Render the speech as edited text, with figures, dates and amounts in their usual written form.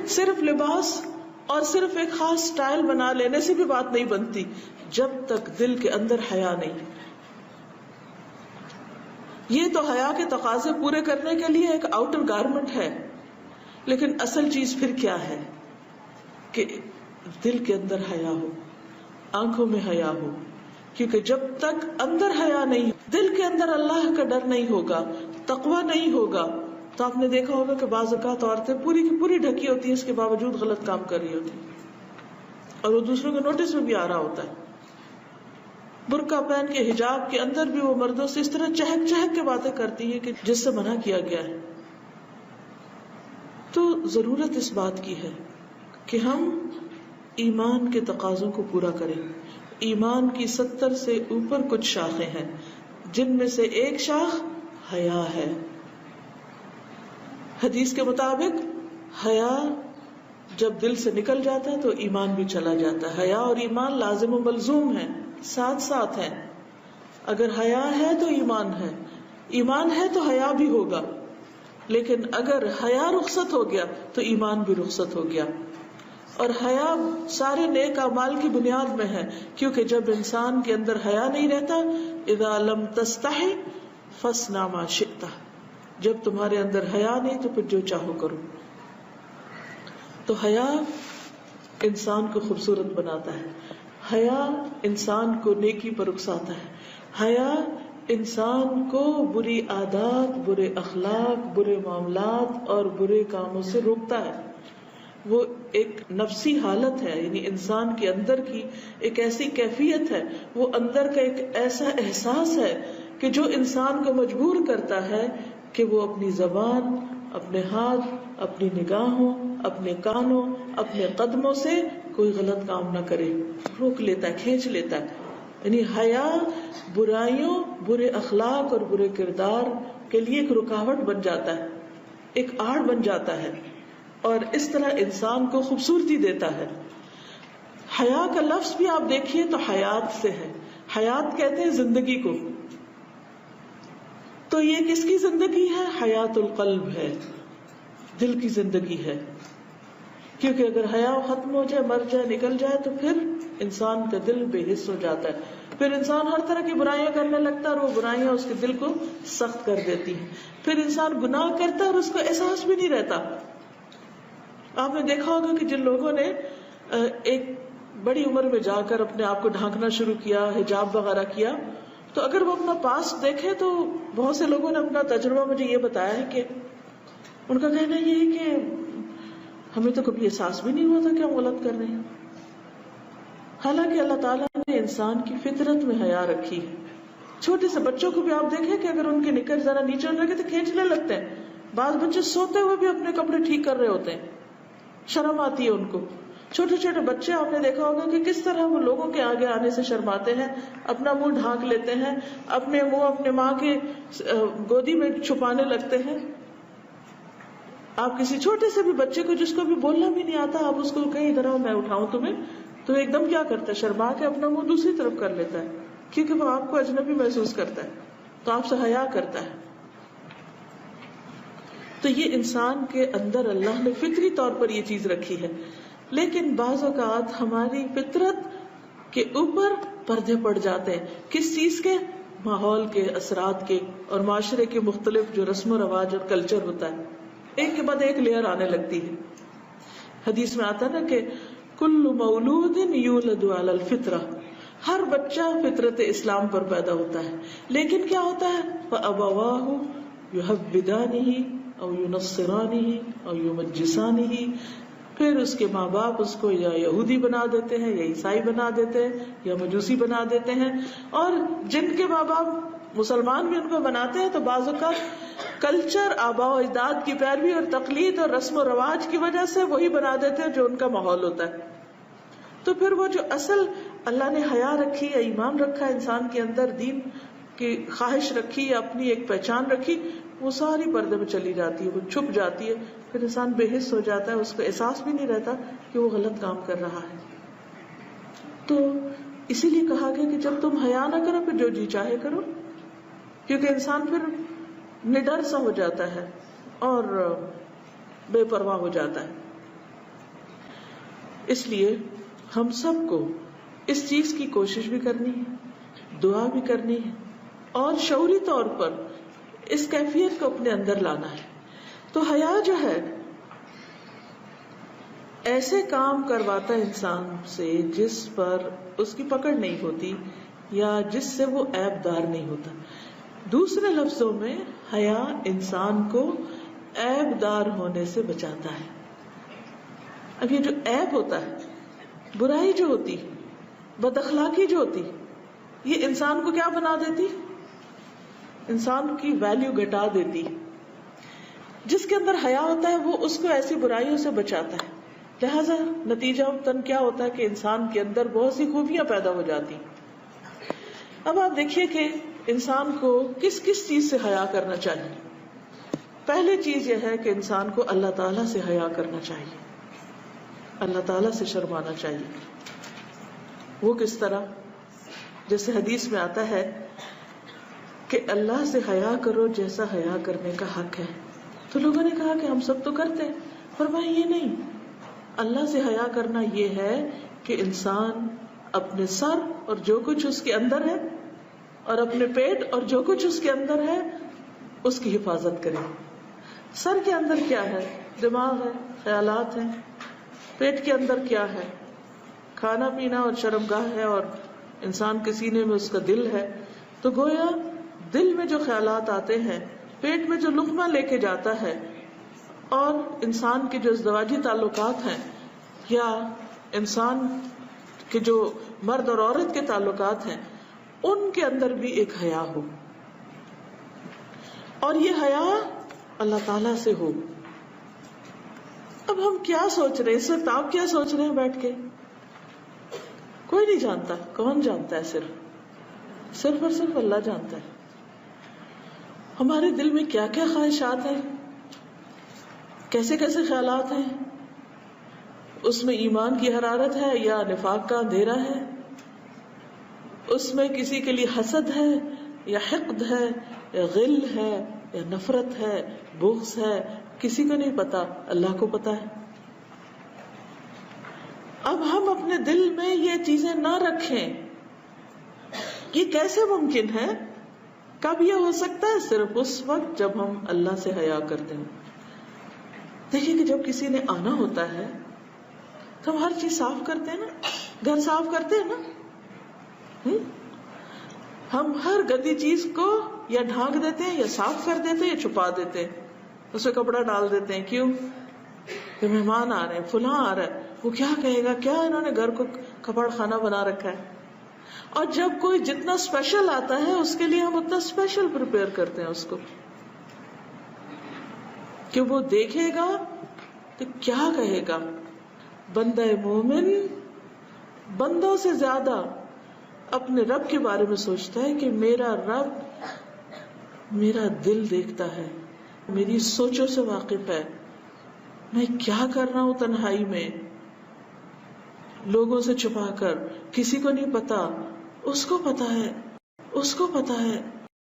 صرف لباس اور صرف ایک خاص سٹائل بنا لینے سے بھی بات نہیں بنتی جب تک دل کے اندر حیا نہیں. یہ تو حیا کے تقاضے پورے کرنے کے لیے ایک آؤٹر گارمنٹ ہے، لیکن اصل چیز پھر کیا ہے کہ دل کے اندر حیا ہو، آنکھوں میں حیا ہو. کیونکہ جب تک اندر حیا نہیں، دل کے اندر اللہ کا ڈر نہیں ہوگا، تقوی نہیں ہوگا، تو آپ نے دیکھا ہوگا کہ بعض اوقات عورتیں پوری کی پوری ڈھکی ہوتی ہیں، اس کے باوجود غلط کام کر رہی ہوتی ہیں اور وہ دوسروں کے نوٹس میں بھی آ رہا ہوتا ہے. برقع پہن کے حجاب کے اندر بھی وہ مردوں سے اس طرح چہک چہک کے باتیں کرتی ہے کہ جس سے منع کیا گیا ہے. تو ضرورت اس بات کی ہے کہ ہم ایمان کے تقاضوں کو پورا کریں. ایمان کی 70 سے اوپر کچھ شاخیں ہیں، جن میں سے ایک شاخ حیا ہے. حدیث کے مطابق حیا جب دل سے نکل جاتا ہے تو ایمان بھی چلا جاتا ہے. حیا اور ایمان لازم و ملزوم ہیں، ساتھ ساتھ ہیں. اگر حیا ہے تو ایمان ہے، ایمان ہے تو حیا بھی ہوگا. لیکن اگر حیا رخصت ہو گیا تو ایمان بھی رخصت ہو گیا. اور حیا سارے نیک اعمال کی بنیاد میں ہے، کیونکہ جب انسان کے اندر حیا نہیں رہتا، اذا لم تستحی فاصنع ما شئت، جب تمہارے اندر حیا نہیں تو پھر جو چاہو کرو. تو حیا انسان کو خوبصورت بناتا ہے، حیا انسان کو نیکی پر اکساتا ہے، حیا انسان کو بری عادات، برے اخلاق، برے معاملات اور برے کاموں سے روکتا ہے. وہ ایک نفسی حالت ہے، یعنی انسان کے اندر کی ایک ایسی کیفیت ہے، وہ اندر کا ایک ایسا احساس ہے کہ جو انسان کو مجبور کرتا ہے کہ وہ اپنی زبان، اپنے ہاتھ، اپنی نگاہوں، اپنے کانوں، اپنے قدموں سے کوئی غلط کام نہ کرے. روک لیتا ہے، کھینچ لیتا ہے. یعنی حیا برائیوں، برے اخلاق اور برے کردار کے لیے ایک رکاوٹ بن جاتا ہے، ایک آڑ بن جاتا ہے، اور اس طرح انسان کو خوبصورتی دیتا ہے. حیا کا لفظ بھی آپ دیکھیے تو حیات سے ہے. حیات کہتے ہیں زندگی کو. تو یہ کس کی زندگی ہے؟ حیات القلب ہے، دل کی زندگی ہے. کیونکہ اگر حیا ختم ہو جائے، مر جائے، نکل جائے تو پھر انسان کا دل بے حس ہو جاتا ہے. پھر انسان ہر طرح کی برائیاں کرنے لگتا ہے اور وہ برائیاں اس کے دل کو سخت کر دیتی ہیں. پھر انسان گناہ کرتا ہے اور اس کو احساس بھی نہیں رہتا. آپ نے دیکھا ہوگا کہ جن لوگوں نے ایک بڑی عمر میں جا کر اپنے آپ کو ڈھانکنا شروع کیا، حجاب وغیرہ کیا، تو اگر وہ اپنا پاسٹ دیکھیں تو بہت سے لوگوں نے اپنا تجربہ مجھے یہ بتایا ہے کہ ان کا کہنا یہ ہے کہ ہمیں تو کبھی احساس بھی نہیں ہوا تھا کہ ہم غلط کر رہے ہیں. حالانکہ اللہ تعالیٰ نے انسان کی فطرت میں حیا رکھی ہے. چھوٹے سے بچوں کو بھی آپ دیکھیں کہ اگر ان کے نکر ذرا نیچے رکھے تو کھینچنے لگتے ہیں. بعض بچے سوتے ہوئے بھی اپنے کپڑے ٹھیک کر رہے ہوتے ہیں، شرم آتی ہے ان کو. چھوٹے چھوٹے بچے آپ نے دیکھا ہوگا کہ کس طرح وہ لوگوں کے آگے آنے سے شرماتے ہیں، اپنا منہ ڈھانک لیتے ہیں، اپنے منہ اپنے ماں کے گودی میں چھپانے لگتے ہیں. آپ کسی چھوٹے سے بھی بچے کو جس کو بھی بولنا بھی نہیں آتا، آپ اس کو کہیں ادھر آؤ میں اٹھاؤں تمہیں، تو ایک دم کیا کرتا ہے، شرما کے اپنا منہ دوسری طرف کر لیتا ہے، کیونکہ وہ آپ کو اجنبی محسوس کرتا ہے، تو آپ سے حیا کرتا ہے. تو یہ انسان کے اندر اللہ نے فطری طور پر یہ چیز رکھی ہے. لیکن بعض اوقات ہماری فطرت کے اوپر پردے پڑ جاتے ہیں. کس چیز کے؟ ماحول کے، اثرات کے، اور معاشرے کے مختلف جو رسم و رواج اور کلچر ہوتا ہے، ایک کے بعد ایک لیئر آنے لگتی ہے. حدیث میں آتا ہے نا کہ کل مولود یولد علی الفطرہ، ہر بچہ فطرت اسلام پر پیدا ہوتا ہے. لیکن کیا ہوتا ہے؟ فَأَبَوَاهُ يُحَوِّدَانِهِ او يُنَصِّرَانِهِ او يُمَجِّسَانِهِ، پھر اس کے ماں باپ اس کو یا یہودی بنا دیتے ہیں، یا عیسائی بنا دیتے ہیں، یا مجوسی بنا دیتے ہیں. اور جن کے ماں باپ مسلمان بھی ان کو بناتے ہیں تو بعض اوقات کلچر، آباء و اجداد کی پیروی اور تقلید اور رسم و رواج کی وجہ سے وہی بنا دیتے ہیں جو ان کا ماحول ہوتا ہے. تو پھر وہ جو اصل اللہ نے حیا رکھی یا ایمان رکھا انسان کے اندر، دین کی خواہش رکھی یا اپنی ایک پہچان رکھی، وہ ساری پردے میں چلی جاتی ہے، وہ چھپ جاتی ہے. پھر انسان بے حس ہو جاتا ہے، اس کو احساس بھی نہیں رہتا کہ وہ غلط کام کر رہا ہے. تو اسی لیے کہا گیا کہ جب تم حیا نہ کرو پھر جو جی چاہے کرو، کیونکہ انسان پھر نڈر سا ہو جاتا ہے اور بے پرواہ ہو جاتا ہے. اس لیے ہم سب کو اس چیز کی کوشش بھی کرنی ہے، دعا بھی کرنی ہے، اور شعوری طور پر اس کیفیت کو اپنے اندر لانا ہے. تو حیا جو ہے ایسے کام کرواتا ہے انسان سے جس پر اس کی پکڑ نہیں ہوتی یا جس سے وہ عیب دار نہیں ہوتا. دوسرے لفظوں میں حیا انسان کو عیب دار ہونے سے بچاتا ہے. اب یہ جو عیب ہوتا ہے، برائی جو ہوتی، بد اخلاقی جو ہوتی، یہ انسان کو کیا بنا دیتی؟ انسان کی ویلیو گھٹا دیتی. جس کے اندر حیا ہوتا ہے وہ اس کو ایسی برائیوں سے بچاتا ہے. لہذا نتیجہ کیا ہوتا ہے کہ انسان کے اندر بہت سی خوبیاں پیدا ہو جاتی. اب آپ دیکھیے کہ انسان کو کس کس چیز سے حیا کرنا چاہیے. پہلی چیز یہ ہے کہ انسان کو اللہ تعالیٰ سے حیا کرنا چاہیے، اللہ تعالیٰ سے شرمانا چاہیے. وہ کس طرح؟ جیسے حدیث میں آتا ہے کہ اللہ سے حیا کرو جیسا حیا کرنے کا حق ہے. تو لوگوں نے کہا کہ ہم سب تو کرتے ہیں. فرمایا یہ نہیں، اللہ سے حیا کرنا یہ ہے کہ انسان اپنے سر اور جو کچھ اس کے اندر ہے اور اپنے پیٹ اور جو کچھ اس کے اندر ہے اس کی حفاظت کرے. سر کے اندر کیا ہے؟ دماغ ہے، خیالات ہیں. پیٹ کے اندر کیا ہے؟ کھانا پینا اور شرمگاہ ہے، اور انسان کے سینے میں اس کا دل ہے. تو گویا دل میں جو خیالات آتے ہیں، پیٹ میں جو لقمہ لے کے جاتا ہے، اور انسان کے جو ازدواجی تعلقات ہیں یا انسان کے جو مرد اور عورت کے تعلقات ہیں، ان کے اندر بھی ایک حیا ہو، اور یہ حیا اللہ تعالی سے ہو. اب ہم کیا سوچ رہے ہیں اس وقت؟ آپ کیا سوچ رہے ہیں بیٹھ کے؟ کوئی نہیں جانتا. کون جانتا ہے؟ صرف اور صرف اللہ جانتا ہے. ہمارے دل میں کیا کیا خواہشات ہیں، کیسے کیسے خیالات ہیں، اس میں ایمان کی حرارت ہے یا نفاق کا اندھیرا ہے، اس میں کسی کے لیے حسد ہے یا حقد ہے یا غل ہے یا نفرت ہے، بغض ہے. کسی کو نہیں پتا، اللہ کو پتا ہے. اب ہم اپنے دل میں یہ چیزیں نہ رکھیں، یہ کیسے ممکن ہے؟ کب یہ ہو سکتا ہے؟ صرف اس وقت جب ہم اللہ سے حیا کرتے ہیں. دیکھیں کہ جب کسی نے آنا ہوتا ہے تو ہم ہر چیز صاف کرتے ہیں نا، گھر صاف کرتے ہیں نا. ہم ہر گندی چیز کو یا ڈھانک دیتے ہیں یا صاف کر دیتے ہیں یا چھپا دیتے ہیں، اس میں کپڑا ڈال دیتے ہیں. کیوں؟ کہ مہمان آ رہے ہیں، فلاں آ رہا ہے، وہ کیا کہے گا، کیا انہوں نے گھر کو کپڑ خانہ بنا رکھا ہے. اور جب کوئی جتنا اسپیشل آتا ہے اس کے لیے ہم اتنا اسپیشل پریپیئر کرتے ہیں اس کو، کہ وہ دیکھے گا تو کیا کہے گا. بندہ مومن بندوں سے زیادہ اپنے رب کے بارے میں سوچتا ہے کہ میرا رب میرا دل دیکھتا ہے، میری سوچوں سے واقف ہے، میں کیا کر رہا ہوں تنہائی میں، لوگوں سے چھپا کر، کسی کو نہیں پتا، اس کو پتا ہے، اس کو پتا ہے.